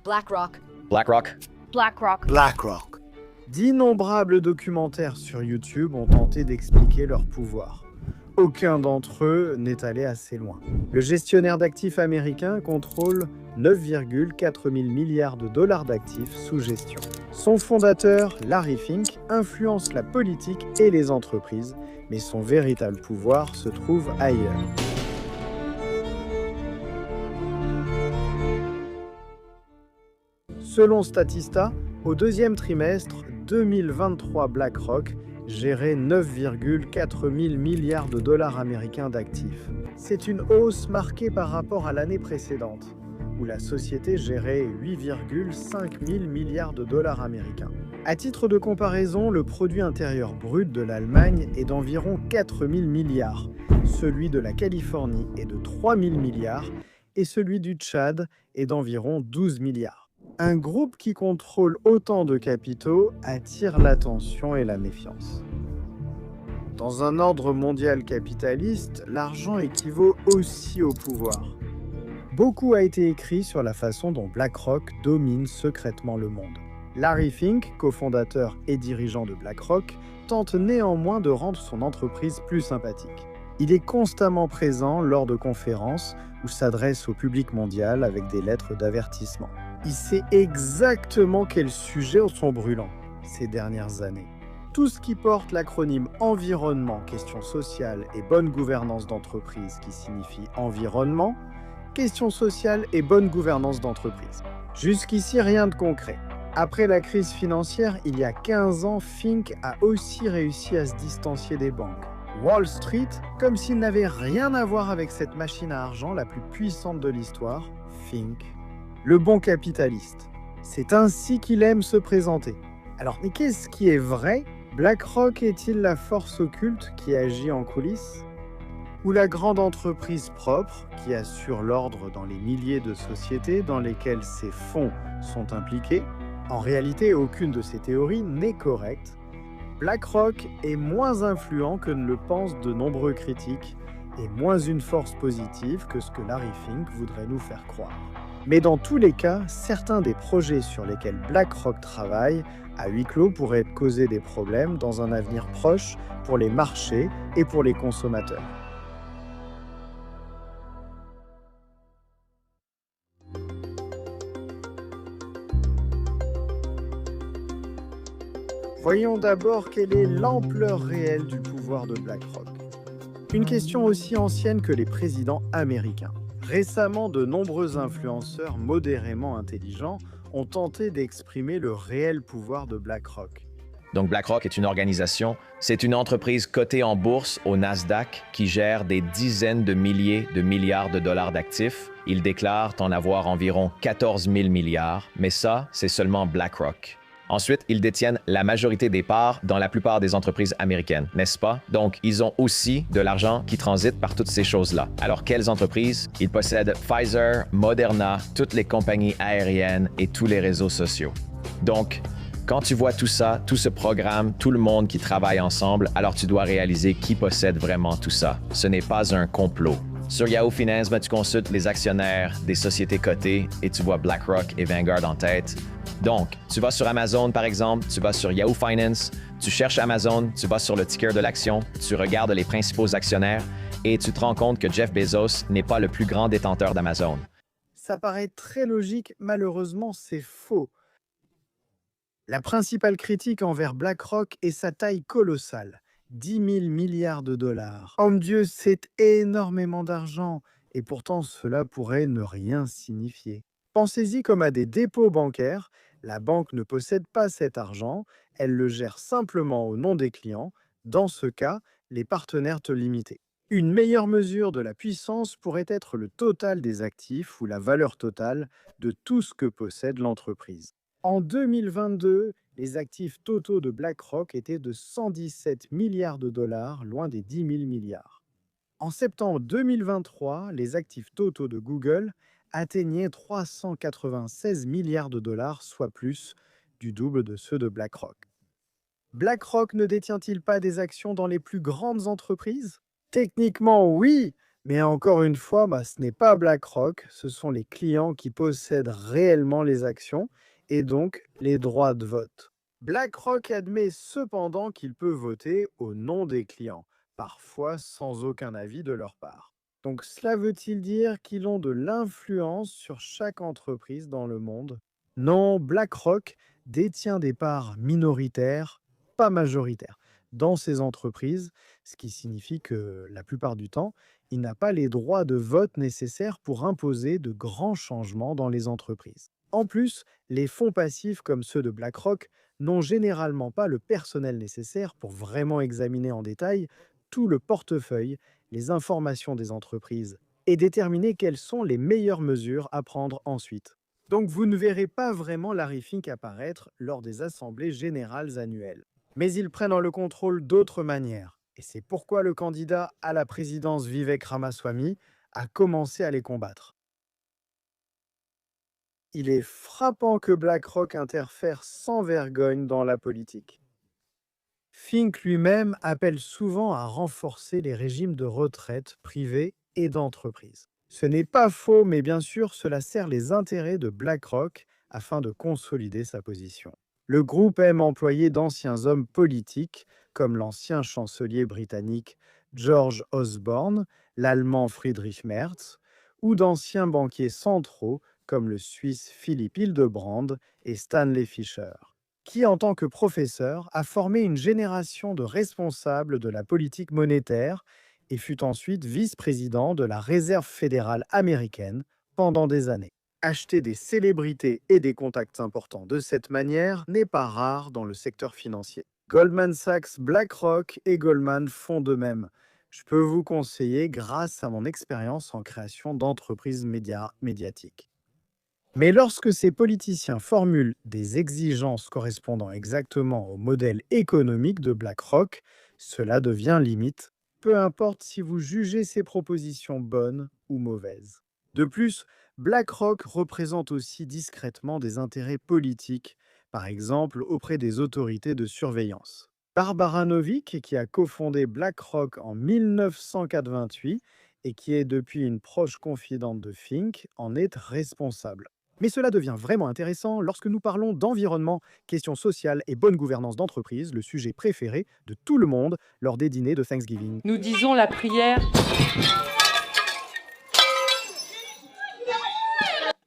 BlackRock. BlackRock. BlackRock. BlackRock. D'innombrables documentaires sur YouTube ont tenté d'expliquer leur pouvoir. Aucun d'entre eux n'est allé assez loin. Le gestionnaire d'actifs américain contrôle 9,4 000 milliards de dollars d'actifs sous gestion. Son fondateur, Larry Fink, influence la politique et les entreprises, mais son véritable pouvoir se trouve ailleurs. Selon Statista, au deuxième trimestre 2023, BlackRock gérait 9,4 000 milliards de dollars américains d'actifs. C'est une hausse marquée par rapport à l'année précédente, où la société gérait 8,5 000 milliards de dollars américains. À titre de comparaison, le produit intérieur brut de l'Allemagne est d'environ 4 000 milliards, celui de la Californie est de 3 000 milliards et celui du Tchad est d'environ 12 milliards. Un groupe qui contrôle autant de capitaux attire l'attention et la méfiance. Dans un ordre mondial capitaliste, l'argent équivaut aussi au pouvoir. Beaucoup a été écrit sur la façon dont BlackRock domine secrètement le monde. Larry Fink, cofondateur et dirigeant de BlackRock, tente néanmoins de rendre son entreprise plus sympathique. Il est constamment présent lors de conférences ou s'adresse au public mondial avec des lettres d'avertissement. Il sait exactement quels sujets sont brûlants ces dernières années. Tout ce qui porte l'acronyme environnement, questions sociales et bonne gouvernance d'entreprise, qui signifie environnement, questions sociales et bonne gouvernance d'entreprise. Jusqu'ici, rien de concret. Après la crise financière, il y a 15 ans, Fink a aussi réussi à se distancier des banques. Wall Street, comme s'il n'avait rien à voir avec cette machine à argent la plus puissante de l'histoire, Fink, le bon capitaliste. C'est ainsi qu'il aime se présenter. Alors, mais qu'est-ce qui est vrai? BlackRock est-il la force occulte qui agit en coulisses? Ou la grande entreprise propre qui assure l'ordre dans les milliers de sociétés dans lesquelles ses fonds sont impliqués? En réalité, aucune de ces théories n'est correcte. BlackRock est moins influent que ne le pensent de nombreux critiques et moins une force positive que ce que Larry Fink voudrait nous faire croire. Mais dans tous les cas, certains des projets sur lesquels BlackRock travaille à huis clos pourraient causer des problèmes dans un avenir proche pour les marchés et pour les consommateurs. Voyons d'abord quelle est l'ampleur réelle du pouvoir de BlackRock. Une question aussi ancienne que les présidents américains. Récemment, de nombreux influenceurs modérément intelligents ont tenté d'exprimer le réel pouvoir de BlackRock. Donc BlackRock est une organisation, c'est une entreprise cotée en bourse au Nasdaq qui gère des dizaines de milliers de milliards de dollars d'actifs. Ils déclarent en avoir environ 14 000 milliards, mais ça, c'est seulement BlackRock. Ensuite, ils détiennent la majorité des parts dans la plupart des entreprises américaines, n'est-ce pas? Donc, ils ont aussi de l'argent qui transite par toutes ces choses-là. Alors, quelles entreprises? Ils possèdent Pfizer, Moderna, toutes les compagnies aériennes et tous les réseaux sociaux. Donc, quand tu vois tout ça, tout ce programme, tout le monde qui travaille ensemble, alors tu dois réaliser qui possède vraiment tout ça. Ce n'est pas un complot. Sur Yahoo Finance, tu consultes les actionnaires des sociétés cotées et tu vois BlackRock et Vanguard en tête. Donc, tu vas sur Amazon, par exemple, tu vas sur Yahoo Finance, tu cherches Amazon, tu vas sur le ticker de l'action, tu regardes les principaux actionnaires et tu te rends compte que Jeff Bezos n'est pas le plus grand détenteur d'Amazon. Ça paraît très logique, malheureusement c'est faux. La principale critique envers BlackRock est sa taille colossale, 10 000 milliards de dollars. Oh mon Dieu, c'est énormément d'argent, et pourtant cela pourrait ne rien signifier. Pensez-y comme à des dépôts bancaires, la banque ne possède pas cet argent, elle le gère simplement au nom des clients, dans ce cas, les partenaires te limitaient. Une meilleure mesure de la puissance pourrait être le total des actifs ou la valeur totale de tout ce que possède l'entreprise. En 2022, les actifs totaux de BlackRock étaient de 117 milliards de dollars, loin des 10 000 milliards. En septembre 2023, les actifs totaux de Google atteignaient 396 milliards de dollars, soit plus du double de ceux de BlackRock. BlackRock ne détient-il pas des actions dans les plus grandes entreprises? Techniquement, oui, Mais encore une fois, ce n'est pas BlackRock, ce sont les clients qui possèdent réellement les actions et donc les droits de vote. BlackRock admet cependant qu'il peut voter au nom des clients, parfois sans aucun avis de leur part. Donc cela veut-il dire qu'ils ont de l'influence sur chaque entreprise dans le monde? Non, BlackRock détient des parts minoritaires, pas majoritaires, dans ces entreprises, ce qui signifie que la plupart du temps, il n'a pas les droits de vote nécessaires pour imposer de grands changements dans les entreprises. En plus, les fonds passifs comme ceux de BlackRock n'ont généralement pas le personnel nécessaire pour vraiment examiner en détail tout le portefeuille, les informations des entreprises et déterminer quelles sont les meilleures mesures à prendre ensuite. Donc vous ne verrez pas vraiment Larry Fink apparaître lors des assemblées générales annuelles. Mais ils prennent le contrôle d'autres manières. Et c'est pourquoi le candidat à la présidence Vivek Ramaswamy a commencé à les combattre. Il est frappant que BlackRock interfère sans vergogne dans la politique. Fink lui-même appelle souvent à renforcer les régimes de retraite privés et d'entreprise. Ce n'est pas faux, mais bien sûr, cela sert les intérêts de BlackRock afin de consolider sa position. Le groupe aime employer d'anciens hommes politiques, comme l'ancien chancelier britannique George Osborne, l'allemand Friedrich Merz, ou d'anciens banquiers centraux, comme le Suisse Philipp Hildebrand et Stanley Fischer, qui, en tant que professeur, a formé une génération de responsables de la politique monétaire et fut ensuite vice-président de la Réserve fédérale américaine pendant des années. Acheter des célébrités et des contacts importants de cette manière n'est pas rare dans le secteur financier. Goldman Sachs, BlackRock et Goldman font de même. Je peux vous conseiller grâce à mon expérience en création d'entreprises médiatiques. Mais lorsque ces politiciens formulent des exigences correspondant exactement au modèle économique de BlackRock, cela devient limite, peu importe si vous jugez ces propositions bonnes ou mauvaises. De plus, BlackRock représente aussi discrètement des intérêts politiques, par exemple auprès des autorités de surveillance. Barbara Novick, qui a cofondé BlackRock en 1988 et qui est depuis une proche confidente de Fink, en est responsable. Mais cela devient vraiment intéressant lorsque nous parlons d'environnement, questions sociales et bonne gouvernance d'entreprise, le sujet préféré de tout le monde lors des dîners de Thanksgiving. Nous disons la prière.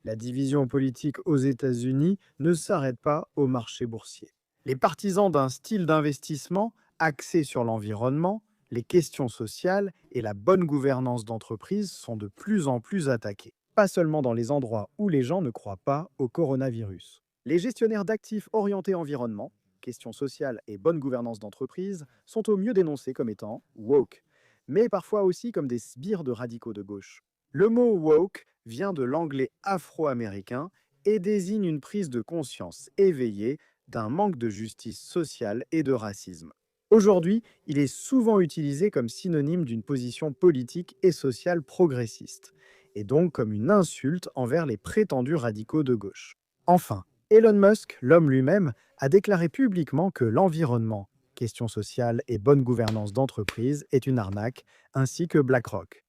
La division politique aux États-Unis ne s'arrête pas au marché boursier. Les partisans d'un style d'investissement axé sur l'environnement, les questions sociales et la bonne gouvernance d'entreprise sont de plus en plus attaqués. Pas seulement dans les endroits où les gens ne croient pas au coronavirus. Les gestionnaires d'actifs orientés environnement, questions sociales et bonne gouvernance d'entreprise sont au mieux dénoncés comme étant woke, mais parfois aussi comme des sbires de radicaux de gauche. Le mot woke vient de l'anglais afro-américain et désigne une prise de conscience éveillée d'un manque de justice sociale et de racisme. Aujourd'hui, il est souvent utilisé comme synonyme d'une position politique et sociale progressiste, et donc comme une insulte envers les prétendus radicaux de gauche. Enfin, Elon Musk, l'homme lui-même, a déclaré publiquement que l'environnement, questions sociales et bonne gouvernance d'entreprise est une arnaque, ainsi que BlackRock.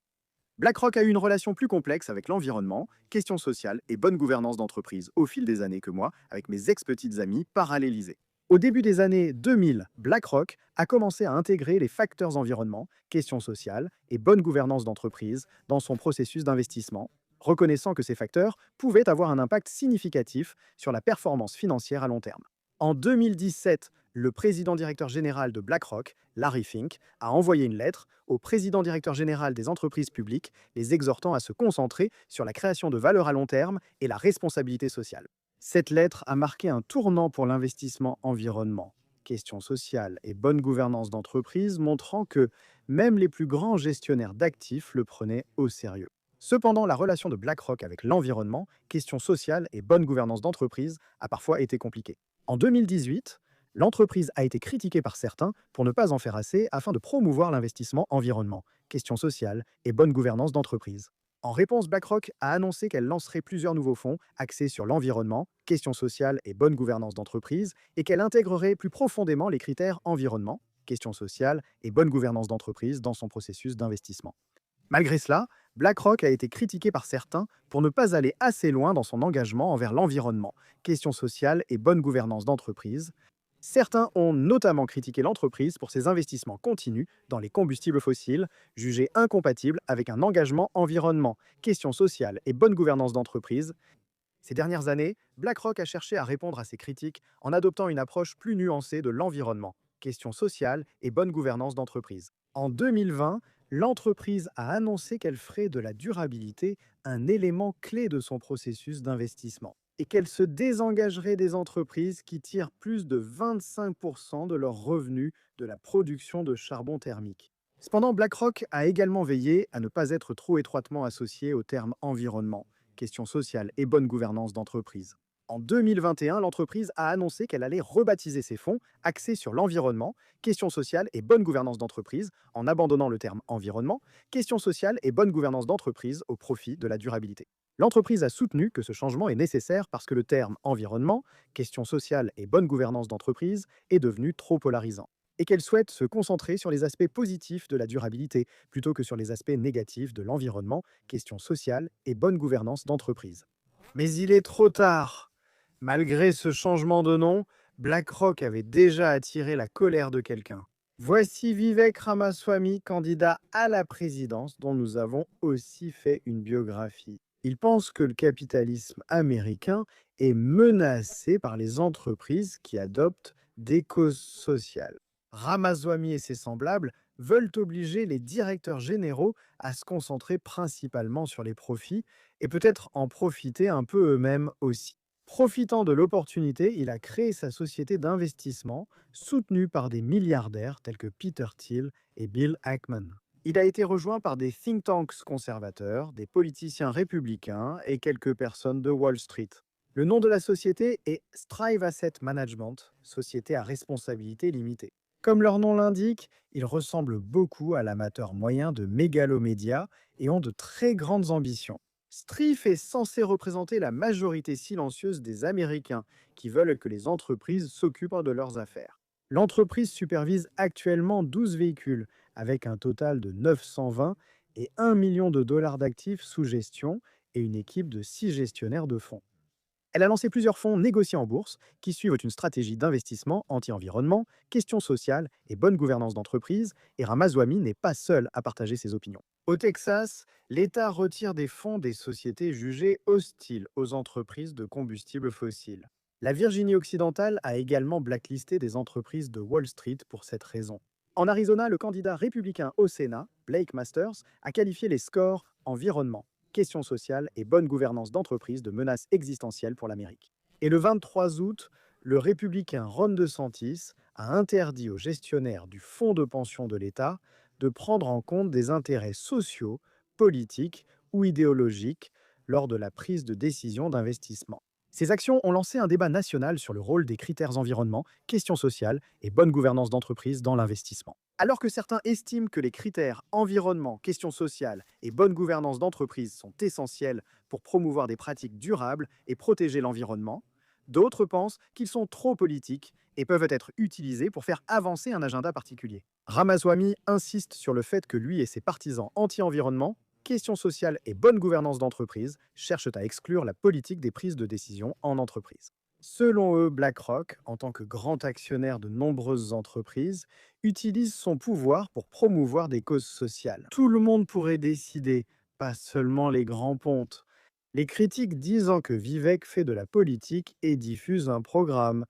BlackRock a eu une relation plus complexe avec l'environnement, questions sociales et bonne gouvernance d'entreprise au fil des années que moi, avec mes ex-petites amies, parallélisées. Au début des années 2000, BlackRock a commencé à intégrer les facteurs environnement, questions sociales et bonne gouvernance d'entreprise dans son processus d'investissement, reconnaissant que ces facteurs pouvaient avoir un impact significatif sur la performance financière à long terme. En 2017, le président-directeur général de BlackRock, Larry Fink, a envoyé une lettre au président-directeur général des entreprises publiques, les exhortant à se concentrer sur la création de valeur à long terme et la responsabilité sociale. Cette lettre a marqué un tournant pour l'investissement environnement, questions sociales et bonne gouvernance d'entreprise, montrant que même les plus grands gestionnaires d'actifs le prenaient au sérieux. Cependant, la relation de BlackRock avec l'environnement, questions sociales et bonne gouvernance d'entreprise a parfois été compliquée. En 2018, l'entreprise a été critiquée par certains pour ne pas en faire assez afin de promouvoir l'investissement environnement, questions sociales et bonne gouvernance d'entreprise. En réponse, BlackRock a annoncé qu'elle lancerait plusieurs nouveaux fonds axés sur l'environnement, questions sociales et bonne gouvernance d'entreprise, et qu'elle intégrerait plus profondément les critères environnement, questions sociales et bonne gouvernance d'entreprise dans son processus d'investissement. Malgré cela, BlackRock a été critiqué par certains pour ne pas aller assez loin dans son engagement envers l'environnement, questions sociales et bonne gouvernance d'entreprise. Certains ont notamment critiqué l'entreprise pour ses investissements continus dans les combustibles fossiles, jugés incompatibles avec un engagement environnement, questions sociales et bonne gouvernance d'entreprise. Ces dernières années, BlackRock a cherché à répondre à ces critiques en adoptant une approche plus nuancée de l'environnement, questions sociales et bonne gouvernance d'entreprise. En 2020, l'entreprise a annoncé qu'elle ferait de la durabilité un élément clé de son processus d'investissement et qu'elle se désengagerait des entreprises qui tirent plus de 25% de leurs revenus de la production de charbon thermique. Cependant, BlackRock a également veillé à ne pas être trop étroitement associé au terme environnement, questions sociales et bonne gouvernance d'entreprise. En 2021, l'entreprise a annoncé qu'elle allait rebaptiser ses fonds axés sur l'environnement, questions sociales et bonne gouvernance d'entreprise, en abandonnant le terme environnement, questions sociales et bonne gouvernance d'entreprise au profit de la durabilité. L'entreprise a soutenu que ce changement est nécessaire parce que le terme environnement, questions sociales et bonne gouvernance d'entreprise est devenu trop polarisant et qu'elle souhaite se concentrer sur les aspects positifs de la durabilité plutôt que sur les aspects négatifs de l'environnement, questions sociales et bonne gouvernance d'entreprise. Mais il est trop tard. Malgré ce changement de nom, BlackRock avait déjà attiré la colère de quelqu'un. Voici Vivek Ramaswamy, candidat à la présidence, dont nous avons aussi fait une biographie. Il pense que le capitalisme américain est menacé par les entreprises qui adoptent des causes sociales. Ramaswamy et ses semblables veulent obliger les directeurs généraux à se concentrer principalement sur les profits et peut-être en profiter un peu eux-mêmes aussi. Profitant de l'opportunité, il a créé sa société d'investissement, soutenue par des milliardaires tels que Peter Thiel et Bill Ackman. Il a été rejoint par des think tanks conservateurs, des politiciens républicains et quelques personnes de Wall Street. Le nom de la société est Strive Asset Management, société à responsabilité limitée. Comme leur nom l'indique, ils ressemblent beaucoup à l'amateur moyen de Megalomedia et ont de très grandes ambitions. Strive est censé représenter la majorité silencieuse des Américains qui veulent que les entreprises s'occupent de leurs affaires. L'entreprise supervise actuellement 12 véhicules, avec un total de 920 et 1 million de dollars d'actifs sous gestion et une équipe de 6 gestionnaires de fonds. Elle a lancé plusieurs fonds négociés en bourse qui suivent une stratégie d'investissement anti-environnement, questions sociales et bonne gouvernance d'entreprise, et Ramaswamy n'est pas seul à partager ses opinions. Au Texas, l'État retire des fonds des sociétés jugées hostiles aux entreprises de combustibles fossiles. La Virginie-Occidentale a également blacklisté des entreprises de Wall Street pour cette raison. En Arizona, le candidat républicain au Sénat, Blake Masters, a qualifié les scores environnement, questions sociales et bonne gouvernance d'entreprise de menaces existentielles pour l'Amérique. Et le 23 août, le républicain Ron DeSantis a interdit aux gestionnaires du fonds de pension de l'État de prendre en compte des intérêts sociaux, politiques ou idéologiques lors de la prise de décision d'investissement. Ces actions ont lancé un débat national sur le rôle des critères environnement, questions sociales et bonne gouvernance d'entreprise dans l'investissement. Alors que certains estiment que les critères environnement, questions sociales et bonne gouvernance d'entreprise sont essentiels pour promouvoir des pratiques durables et protéger l'environnement, d'autres pensent qu'ils sont trop politiques et peuvent être utilisés pour faire avancer un agenda particulier. Ramaswamy insiste sur le fait que lui et ses partisans anti-environnement, questions sociales et bonne gouvernance d'entreprise cherchent à exclure la politique des prises de décision en entreprise. Selon eux, BlackRock, en tant que grand actionnaire de nombreuses entreprises, utilise son pouvoir pour promouvoir des causes sociales. Tout le monde pourrait décider, pas seulement les grands pontes. Les critiques disant que Vivek fait de la politique et diffuse un programme,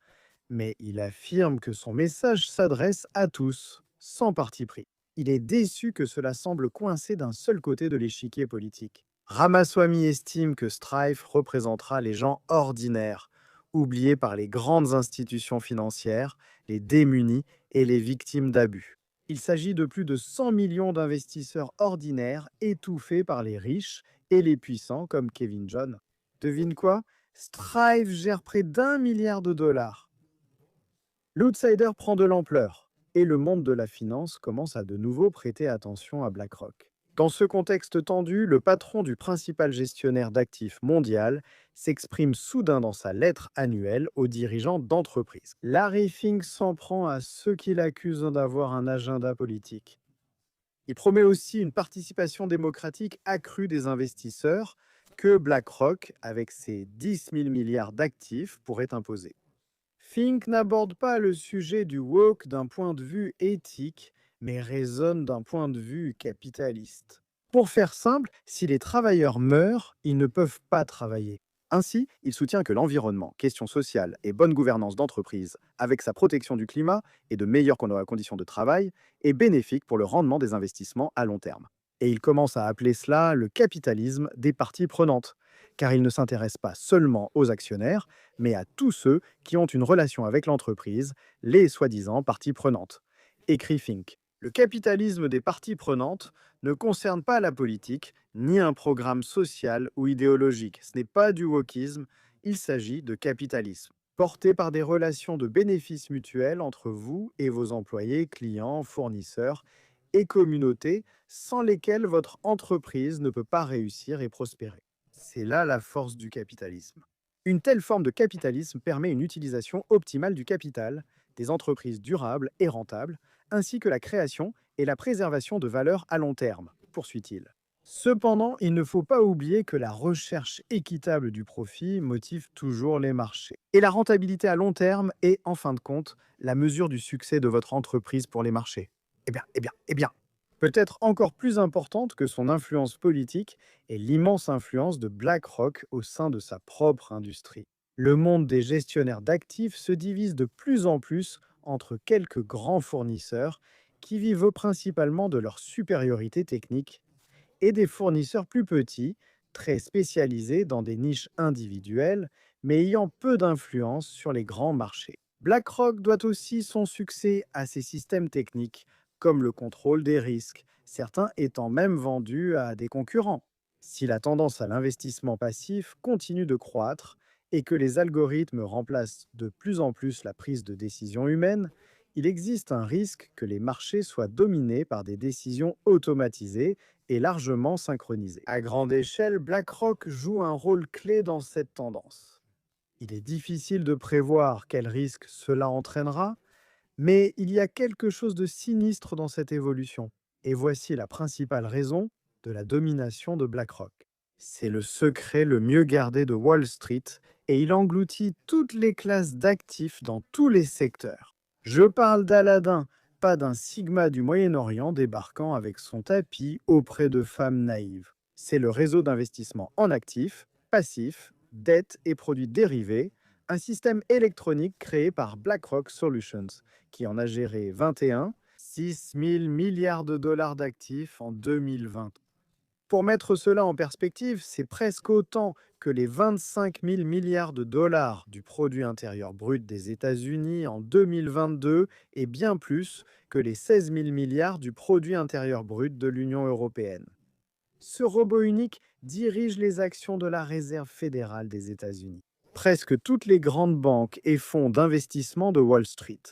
mais il affirme que son message s'adresse à tous, sans parti pris. Il est déçu que cela semble coincé d'un seul côté de l'échiquier politique. Ramaswamy estime que Strive représentera les gens ordinaires, oubliés par les grandes institutions financières, les démunis et les victimes d'abus. Il s'agit de plus de 100 millions d'investisseurs ordinaires étouffés par les riches et les puissants comme Kevin John. Devine quoi? Strive gère près d'1 milliard de dollars. L'outsider prend de l'ampleur et le monde de la finance commence à de nouveau prêter attention à BlackRock. Dans ce contexte tendu, le patron du principal gestionnaire d'actifs mondial s'exprime soudain dans sa lettre annuelle aux dirigeants d'entreprises. Larry Fink s'en prend à ceux qui l'accusent d'avoir un agenda politique. Il promet aussi une participation démocratique accrue des investisseurs que BlackRock, avec ses 10 000 milliards d'actifs, pourrait imposer. Fink n'aborde pas le sujet du woke d'un point de vue éthique, mais raisonne d'un point de vue capitaliste. Pour faire simple, si les travailleurs meurent, ils ne peuvent pas travailler. Ainsi, il soutient que l'environnement, questions sociales et bonne gouvernance d'entreprise, avec sa protection du climat et de meilleures conditions de travail, est bénéfique pour le rendement des investissements à long terme. Et il commence à appeler cela le capitalisme des parties prenantes, car il ne s'intéresse pas seulement aux actionnaires, mais à tous ceux qui ont une relation avec l'entreprise, les soi-disant parties prenantes. Écrit Fink. Le capitalisme des parties prenantes ne concerne pas la politique, ni un programme social ou idéologique. Ce n'est pas du wokisme, il s'agit de capitalisme, porté par des relations de bénéfices mutuels entre vous et vos employés, clients, fournisseurs et communautés, sans lesquelles votre entreprise ne peut pas réussir et prospérer. C'est là la force du capitalisme. Une telle forme de capitalisme permet une utilisation optimale du capital, des entreprises durables et rentables, ainsi que la création et la préservation de valeur à long terme, poursuit-il. Cependant, il ne faut pas oublier que la recherche équitable du profit motive toujours les marchés. Et la rentabilité à long terme est, en fin de compte, la mesure du succès de votre entreprise pour les marchés. Eh bien. Peut-être encore plus importante que son influence politique est l'immense influence de BlackRock au sein de sa propre industrie. Le monde des gestionnaires d'actifs se divise de plus en plus entre quelques grands fournisseurs qui vivent principalement de leur supériorité technique et des fournisseurs plus petits, très spécialisés dans des niches individuelles, mais ayant peu d'influence sur les grands marchés. BlackRock doit aussi son succès à ses systèmes techniques, comme le contrôle des risques, certains étant même vendus à des concurrents. Si la tendance à l'investissement passif continue de croître et que les algorithmes remplacent de plus en plus la prise de décision humaine, il existe un risque que les marchés soient dominés par des décisions automatisées et largement synchronisées. À grande échelle, BlackRock joue un rôle clé dans cette tendance. Il est difficile de prévoir quel risque cela entraînera, mais il y a quelque chose de sinistre dans cette évolution. Et voici la principale raison de la domination de BlackRock. C'est le secret le mieux gardé de Wall Street et il engloutit toutes les classes d'actifs dans tous les secteurs. Je parle d'Aladin, pas d'un Sigma du Moyen-Orient débarquant avec son tapis auprès de femmes naïves. C'est le réseau d'investissement en actifs, passifs, dettes et produits dérivés, un système électronique créé par BlackRock Solutions, qui en a géré 21, 6 000 milliards de dollars d'actifs en 2020. Pour mettre cela en perspective, c'est presque autant que les 25 000 milliards de dollars du produit intérieur brut des États-Unis en 2022 et bien plus que les 16 000 milliards du produit intérieur brut de l'Union européenne. Ce robot unique dirige les actions de la Réserve fédérale des États-Unis. Presque toutes les grandes banques et fonds d'investissement de Wall Street,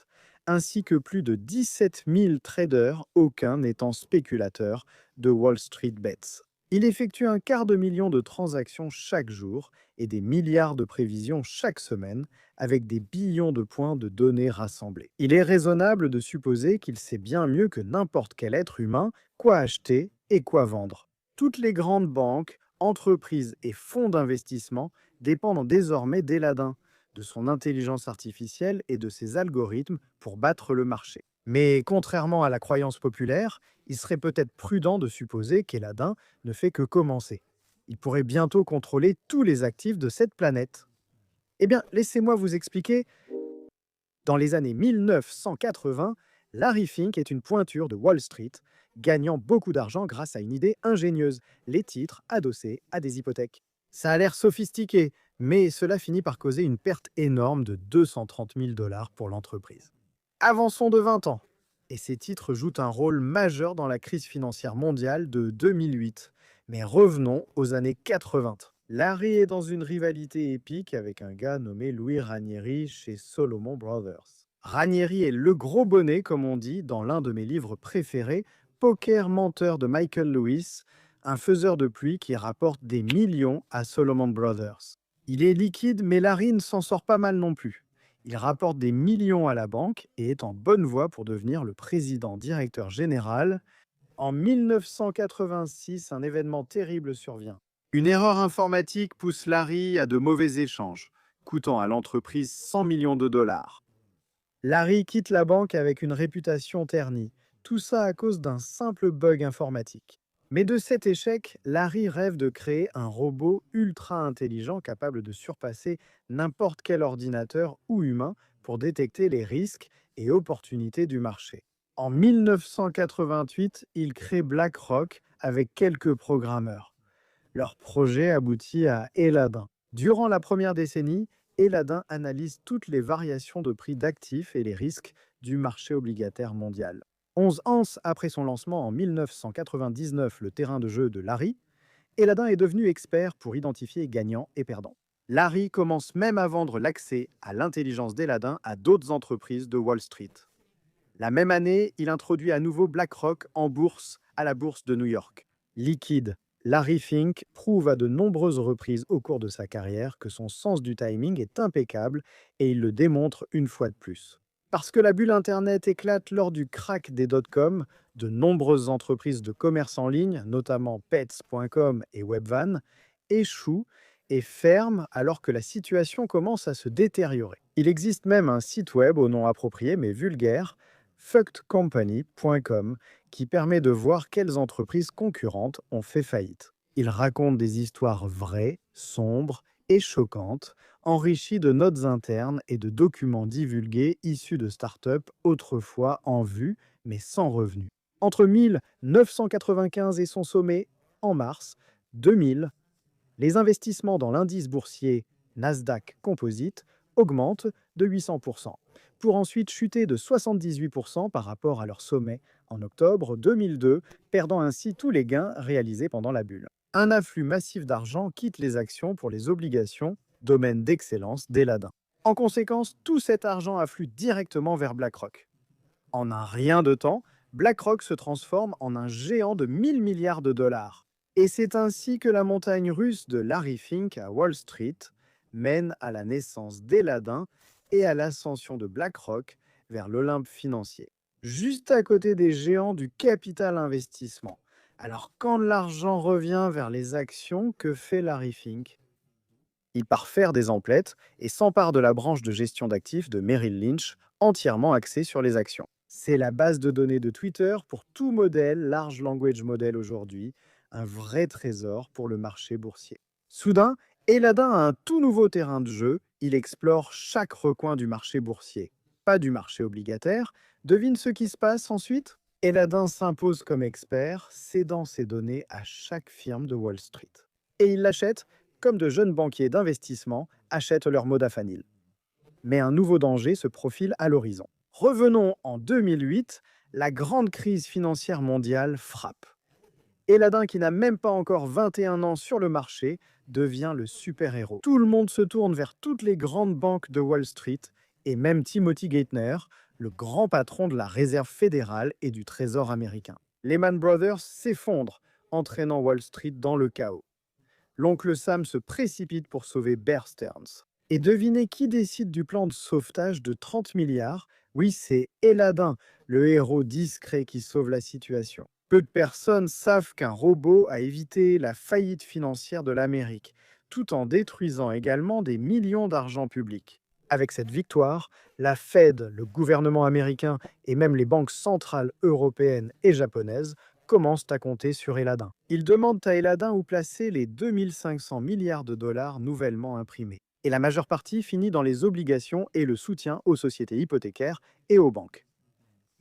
ainsi que plus de 17 000 traders, aucun n'étant spéculateur, de Wall Street Bets. Il effectue 250 000 de transactions chaque jour et des milliards de prévisions chaque semaine, avec des billions de points de données rassemblés. Il est raisonnable de supposer qu'il sait bien mieux que n'importe quel être humain quoi acheter et quoi vendre. Toutes les grandes banques, entreprises et fonds d'investissement dépendent désormais d'Aladin, de son intelligence artificielle et de ses algorithmes pour battre le marché. Mais contrairement à la croyance populaire, il serait peut-être prudent de supposer qu'Aladin ne fait que commencer. Il pourrait bientôt contrôler tous les actifs de cette planète. Eh bien, laissez-moi vous expliquer. Dans les années 1980, Larry Fink est une pointure de Wall Street, gagnant beaucoup d'argent grâce à une idée ingénieuse, les titres adossés à des hypothèques. Ça a l'air sophistiqué, mais cela finit par causer une perte énorme de 230 000 dollars pour l'entreprise. Avançons de 20 ans, et ces titres jouent un rôle majeur dans la crise financière mondiale de 2008. Mais revenons aux années 80. Larry est dans une rivalité épique avec un gars nommé Louis Ranieri chez Solomon Brothers. Ranieri est le gros bonnet, comme on dit, dans l'un de mes livres préférés, Poker menteur de Michael Lewis, un faiseur de pluie qui rapporte des millions à Solomon Brothers. Il est liquide, mais Larry ne s'en sort pas mal non plus. Il rapporte des millions à la banque et est en bonne voie pour devenir le président-directeur général En 1986, un événement terrible survient. Une erreur informatique pousse Larry à de mauvais échanges, coûtant à l'entreprise 100 millions de dollars. Larry quitte la banque avec une réputation ternie, tout ça à cause d'un simple bug informatique. Mais de cet échec, Larry rêve de créer un robot ultra intelligent capable de surpasser n'importe quel ordinateur ou humain pour détecter les risques et opportunités du marché. En 1988, il crée BlackRock avec quelques programmeurs. Leur projet aboutit à Aladdin. Durant la première décennie, Aladdin analyse toutes les variations de prix d'actifs et les risques du marché obligataire mondial. 11 ans après son lancement en 1999, le terrain de jeu de Larry, Aladdin est devenu expert pour identifier gagnants et perdants. Larry commence même à vendre l'accès à l'intelligence d'Aladdin à d'autres entreprises de Wall Street. La même année, il introduit à nouveau BlackRock en bourse à la bourse de New York. Liquide, Larry Fink prouve à de nombreuses reprises au cours de sa carrière que son sens du timing est impeccable et il le démontre une fois de plus. Parce que la bulle Internet éclate lors du crack des dot-com, de nombreuses entreprises de commerce en ligne, notamment Pets.com et Webvan, échouent et ferment alors que la situation commence à se détériorer. Il existe même un site web au nom approprié mais vulgaire, fuckedcompany.com, qui permet de voir quelles entreprises concurrentes ont fait faillite. Il raconte des histoires vraies, sombres et choquantes, enrichies de notes internes et de documents divulgués issus de startups autrefois en vue, mais sans revenus. Entre 1995 et son sommet, en mars 2000, les investissements dans l'indice boursier Nasdaq Composite augmentent de 800%, pour ensuite chuter de 78% par rapport à leur sommet en octobre 2002, perdant ainsi tous les gains réalisés pendant la bulle. Un afflux massif d'argent quitte les actions pour les obligations, domaine d'excellence d'Aladdin. En conséquence, tout cet argent afflue directement vers BlackRock. En un rien de temps, BlackRock se transforme en un géant de 1000 milliards de dollars. Et c'est ainsi que la montagne russe de Larry Fink à Wall Street mène à la naissance d'Aladdin et à l'ascension de BlackRock vers l'Olympe financier. Juste à côté des géants du capital investissement. Alors quand l'argent revient vers les actions, que fait Larry Fink? Il part faire des emplettes et s'empare de la branche de gestion d'actifs de Merrill Lynch, entièrement axée sur les actions. C'est la base de données de Twitter pour tout modèle, large language model aujourd'hui, un vrai trésor pour le marché boursier. Soudain, Aladdin a un tout nouveau terrain de jeu, il explore chaque recoin du marché boursier, pas du marché obligataire. Devine ce qui se passe ensuite? Aladdin s'impose comme expert, cédant ses données à chaque firme de Wall Street. Et il l'achète comme de jeunes banquiers d'investissement achètent leur modafinil. Mais un nouveau danger se profile à l'horizon. Revenons en 2008, la grande crise financière mondiale frappe. Aladdin, qui n'a même pas encore 21 ans sur le marché, devient le super-héros. Tout le monde se tourne vers toutes les grandes banques de Wall Street et même Timothy Geithner, le grand patron de la Réserve fédérale et du Trésor américain. Lehman Brothers s'effondre, entraînant Wall Street dans le chaos. L'oncle Sam se précipite pour sauver Bear Stearns. Et devinez qui décide du plan de sauvetage de 30 milliards? Oui, c'est Aladdin, le héros discret qui sauve la situation. Peu de personnes savent qu'un robot a évité la faillite financière de l'Amérique, tout en détruisant également des millions d'argent public. Avec cette victoire, la Fed, le gouvernement américain et même les banques centrales européennes et japonaises commencent à compter sur Aladdin. Ils demandent à Aladdin où placer les 2500 milliards de dollars nouvellement imprimés. Et la majeure partie finit dans les obligations et le soutien aux sociétés hypothécaires et aux banques.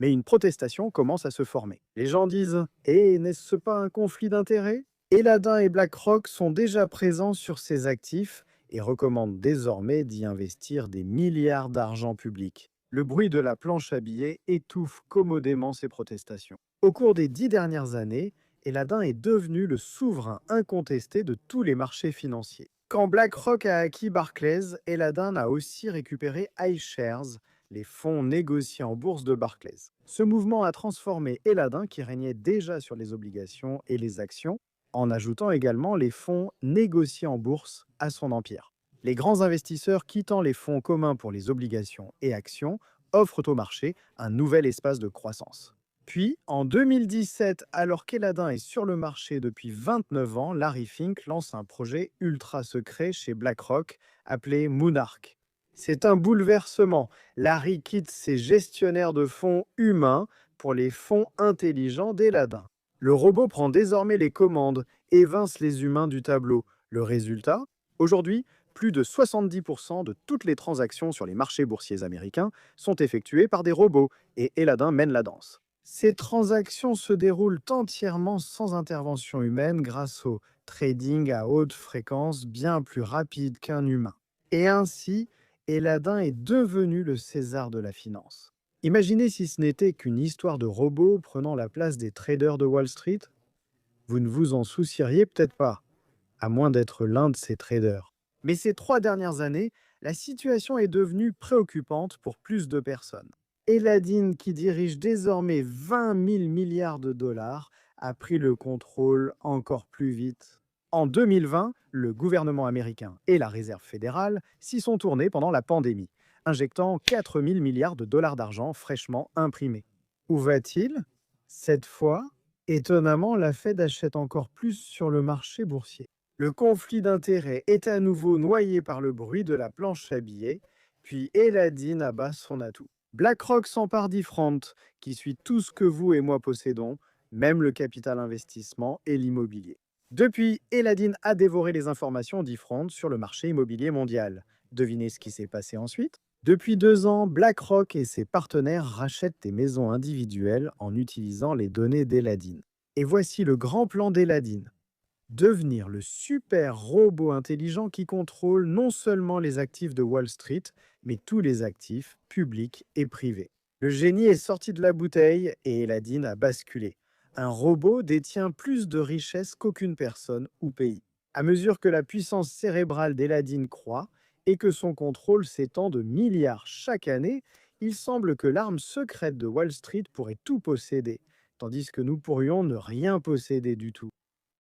Mais une protestation commence à se former. Les gens disent « Eh, n'est-ce pas un conflit d'intérêts ?» Aladdin et BlackRock sont déjà présents sur ces actifs et recommandent désormais d'y investir des milliards d'argent public. Le bruit de la planche à billets étouffe commodément ces protestations. Au cours des 10 dernières années, Aladdin est devenu le souverain incontesté de tous les marchés financiers. Quand BlackRock a acquis Barclays, Aladdin a aussi récupéré iShares, les fonds négociés en bourse de Barclays. Ce mouvement a transformé Aladdin, qui régnait déjà sur les obligations et les actions, en ajoutant également les fonds négociés en bourse à son empire. Les grands investisseurs quittant les fonds communs pour les obligations et actions offrent au marché un nouvel espace de croissance. Puis, en 2017, alors qu'Eladin est sur le marché depuis 29 ans, Larry Fink lance un projet ultra secret chez BlackRock appelé Moonarch. C'est un bouleversement. Larry quitte ses gestionnaires de fonds humains pour les fonds intelligents d'Eladin. Le robot prend désormais les commandes, évince les humains du tableau. Le résultat? Aujourd'hui, plus de 70% de toutes les transactions sur les marchés boursiers américains sont effectuées par des robots, et Eladin mène la danse. Ces transactions se déroulent entièrement sans intervention humaine grâce au trading à haute fréquence bien plus rapide qu'un humain. Et ainsi, Eladin est devenu le César de la finance. Imaginez si ce n'était qu'une histoire de robots prenant la place des traders de Wall Street. Vous ne vous en soucieriez peut-être pas, à moins d'être l'un de ces traders. Mais ces 3 dernières années, la situation est devenue préoccupante pour plus de personnes. Eladin, qui dirige désormais 20 000 milliards de dollars, a pris le contrôle encore plus vite. En 2020, le gouvernement américain et la Réserve fédérale s'y sont tournés pendant la pandémie, injectant 4 000 milliards de dollars d'argent fraîchement imprimés. Où va-t-il? Cette fois, étonnamment, la Fed achète encore plus sur le marché boursier. Le conflit d'intérêts est à nouveau noyé par le bruit de la planche à billets, puis Eladin abat son atout. BlackRock s'empare d'Ifront, qui suit tout ce que vous et moi possédons, même le capital investissement et l'immobilier. Depuis, Eladin a dévoré les informations d'Ifront sur le marché immobilier mondial. Devinez ce qui s'est passé ensuite? Depuis 2 ans, BlackRock et ses partenaires rachètent des maisons individuelles en utilisant les données d'Eladin. Et voici le grand plan d'Eladin. Devenir le super robot intelligent qui contrôle non seulement les actifs de Wall Street, mais tous les actifs publics et privés. Le génie est sorti de la bouteille et Eladin a basculé. Un robot détient plus de richesses qu'aucune personne ou pays. À mesure que la puissance cérébrale d'Eladin croît et que son contrôle s'étend de milliards chaque année, il semble que l'arme secrète de Wall Street pourrait tout posséder, tandis que nous pourrions ne rien posséder du tout.